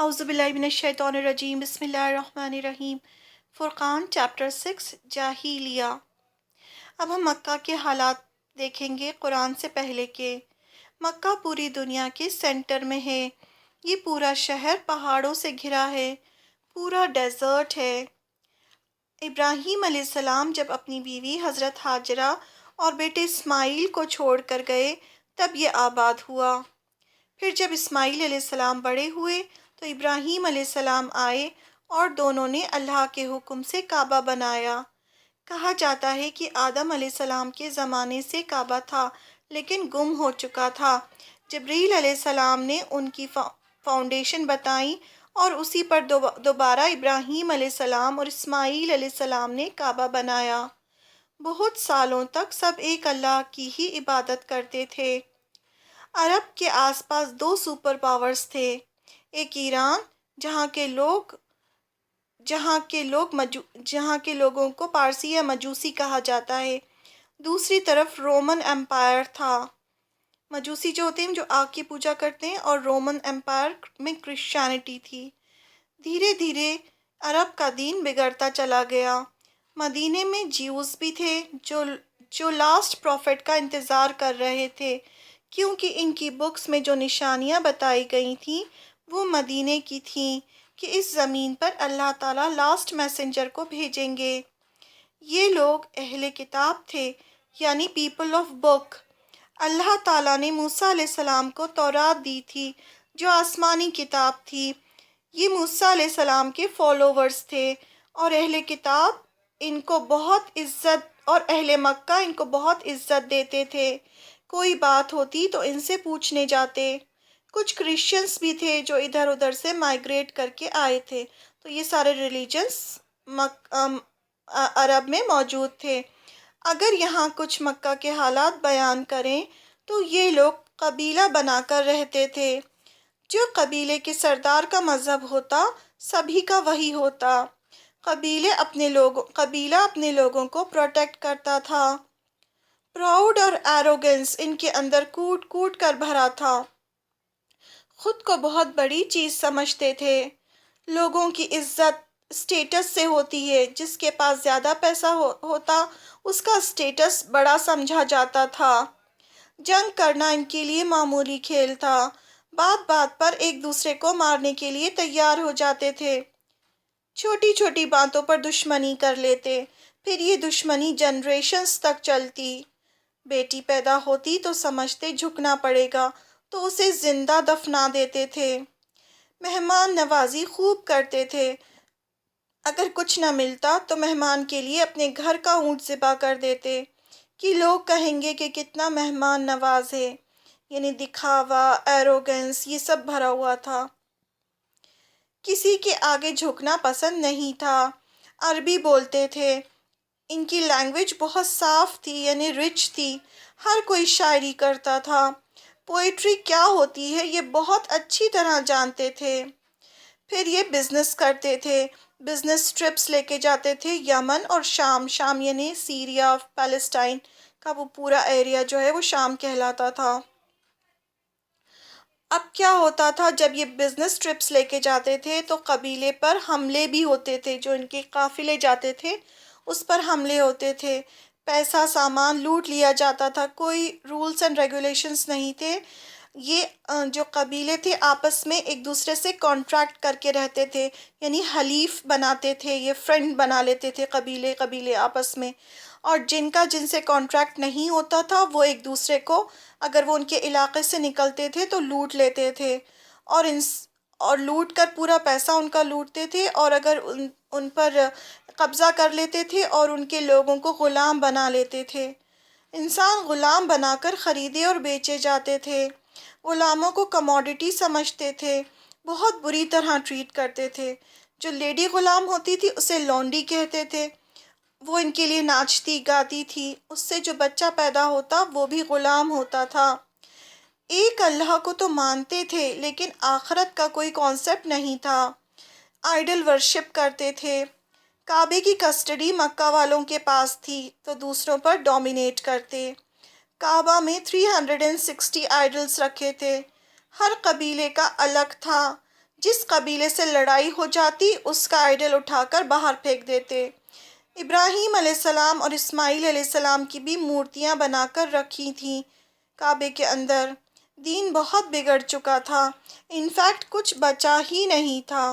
اعوذ باللہ من الشیطان الرجیم بسم اللہ الرحمن الرحیم۔ فرقان چیپٹر 6 جاہلیہ۔ اب ہم مکہ کے حالات دیکھیں گے قرآن سے پہلے کے۔ مکہ پوری دنیا کے سینٹر میں ہے۔ یہ پورا شہر پہاڑوں سے گھرا ہے، پورا ڈیزرٹ ہے۔ ابراہیم علیہ السلام جب اپنی بیوی حضرت ہاجرہ اور بیٹے اسماعیل کو چھوڑ کر گئے تب یہ آباد ہوا۔ پھر جب اسماعیل علیہ السلام بڑے ہوئے تو ابراہیم علیہ السلام آئے اور دونوں نے اللہ کے حکم سے کعبہ بنایا۔ کہا جاتا ہے کہ آدم علیہ السلام کے زمانے سے کعبہ تھا لیکن گم ہو چکا تھا۔ جبریل علیہ السلام نے ان کی فاؤنڈیشن بتائی اور اسی پر دوبارہ ابراہیم علیہ السلام اور اسماعیل علیہ السلام نے کعبہ بنایا۔ بہت سالوں تک سب ایک اللہ کی ہی عبادت کرتے تھے۔ عرب کے آس پاس دو سپر پاورز تھے، ایک ایران جہاں کے لوگوں کو پارسی یا مجوسی کہا جاتا ہے، دوسری طرف رومن امپائر تھا۔ مجوسی جو ہوتے ہیں جو آگ کی پوجا کرتے ہیں، اور رومن امپائر میں کرسچینٹی تھی۔ دھیرے دھیرے عرب کا دین بگڑتا چلا گیا۔ مدینے میں جیوز بھی تھے جو لاسٹ پروفٹ کا انتظار کر رہے تھے، کیونکہ ان کی بکس میں جو نشانیاں بتائی گئی تھیں وہ مدینے کی تھیں کہ اس زمین پر اللہ تعالیٰ لاسٹ میسنجر کو بھیجیں گے۔ یہ لوگ اہل کتاب تھے، یعنی پیپل آف بک۔ اللہ تعالیٰ نے موسیٰ علیہ السلام کو تورات دی تھی جو آسمانی کتاب تھی۔ یہ موسیٰ علیہ السلام کے فالوورز تھے اور اہل کتاب ان کو بہت عزت اور اہل مکہ ان کو بہت عزت دیتے تھے۔ کوئی بات ہوتی تو ان سے پوچھنے جاتے۔ کچھ کرسچنس بھی تھے جو ادھر ادھر سے مائیگریٹ کر کے آئے تھے، تو یہ سارے ریلیجنس عرب میں موجود تھے۔ اگر یہاں کچھ مکہ کے حالات بیان کریں تو یہ لوگ قبیلہ بنا کر رہتے تھے۔ جو قبیلے کے سردار کا مذہب ہوتا سبھی کا وہی ہوتا۔ قبیلہ اپنے لوگوں کو پروٹیکٹ کرتا تھا۔ پراؤڈ اور ایروگنس ان کے اندر کوٹ کوٹ کر بھرا تھا۔ خود کو بہت بڑی چیز سمجھتے تھے۔ لوگوں کی عزت سٹیٹس سے ہوتی ہے، جس کے پاس زیادہ پیسہ ہوتا اس کا سٹیٹس بڑا سمجھا جاتا تھا۔ جنگ کرنا ان کے لیے معمولی کھیل تھا۔ بات بات پر ایک دوسرے کو مارنے کے لیے تیار ہو جاتے تھے۔ چھوٹی چھوٹی باتوں پر دشمنی کر لیتے، پھر یہ دشمنی جنریشنز تک چلتی۔ بیٹی پیدا ہوتی تو سمجھتے جھکنا پڑے گا تو اسے زندہ دفنا دیتے تھے۔ مہمان نوازی خوب کرتے تھے۔ اگر کچھ نہ ملتا تو مہمان کے لیے اپنے گھر کا اونٹ ذبح کر دیتے کہ لوگ کہیں گے کہ کتنا مہمان نواز ہے۔ یعنی دکھاوا، ایروگنس، یہ سب بھرا ہوا تھا۔ کسی کے آگے جھکنا پسند نہیں تھا۔ عربی بولتے تھے۔ ان کی لینگویج بہت صاف تھی، یعنی رچ تھی۔ ہر کوئی شاعری کرتا تھا۔ پوئٹری کیا ہوتی ہے یہ بہت اچھی طرح جانتے تھے۔ پھر یہ بزنس کرتے تھے۔ بزنس ٹرپس لے کے جاتے تھے یمن اور شام یعنی سیریا، پیلسٹائن کا وہ پورا ایریا جو ہے وہ شام کہلاتا تھا۔ اب کیا ہوتا تھا، جب یہ بزنس ٹرپس لے کے جاتے تھے تو قبیلے پر حملے بھی ہوتے تھے۔ جو ان کے قافلے جاتے تھے اس پر حملے ہوتے تھے، پیسہ سامان لوٹ لیا جاتا تھا۔ کوئی رولز اینڈ ریگولیشنز نہیں تھے۔ یہ جو قبیلے تھے آپس میں ایک دوسرے سے کانٹریکٹ کر کے رہتے تھے، یعنی حلیف بناتے تھے، یہ فرینڈ بنا لیتے تھے قبیلے آپس میں۔ اور جن سے کانٹریکٹ نہیں ہوتا تھا وہ ایک دوسرے کو، اگر وہ ان کے علاقے سے نکلتے تھے تو لوٹ لیتے تھے اور لوٹ کر پورا پیسہ ان کا لوٹتے تھے، اور اگر ان پر قبضہ کر لیتے تھے اور ان کے لوگوں کو غلام بنا لیتے تھے۔ انسان غلام بنا کر خریدے اور بیچے جاتے تھے۔ غلاموں کو کموڈٹی سمجھتے تھے، بہت بری طرح ٹریٹ کرتے تھے۔ جو لیڈی غلام ہوتی تھی اسے لونڈی کہتے تھے۔ وہ ان کے لیے ناچتی گاتی تھی، اس سے جو بچہ پیدا ہوتا وہ بھی غلام ہوتا تھا۔ ایک اللہ کو تو مانتے تھے لیکن آخرت کا کوئی کانسیپٹ نہیں تھا۔ آئیڈل ورشپ کرتے تھے۔ کعبے کی کسٹڈی مکہ والوں کے پاس تھی تو دوسروں پر ڈومینیٹ کرتے۔ کعبہ میں 360 آئیڈلز رکھے تھے۔ ہر قبیلے کا الگ تھا۔ جس قبیلے سے لڑائی ہو جاتی اس کا آئیڈل اٹھا کر باہر پھینک دیتے۔ ابراہیم علیہ السلام اور اسماعیل علیہ السلام کی بھی مورتیاں بنا کر رکھی تھیں کعبے کے اندر۔ دین بہت بگڑ چکا تھا، انفیکٹ کچھ بچا ہی نہیں تھا۔